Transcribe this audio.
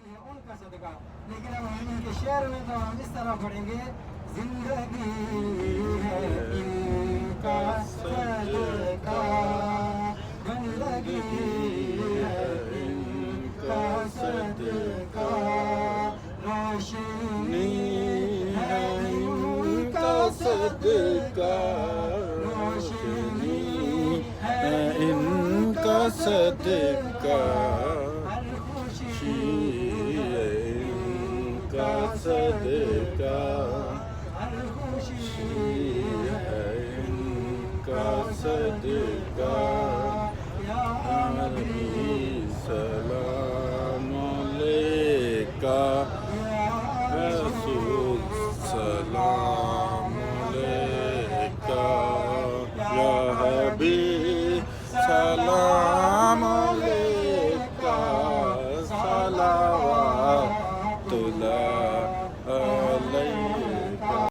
हैं उनका सदका। लेकिन अब हम इनके शेर में तो हम इस तरह पढ़ेंगे, जिंदगी है इनका सदका, गंदगी है इनका सदका, रोशनी है इनका सदका, रोशनी है इनका सदका, हर खुशी इनका सदका, हर खुशी इनका सदका। या नबी सलाम अलैका रसूल, सलाम अलैका या हबीब, सलाम अलैका, सलावतुल्लाह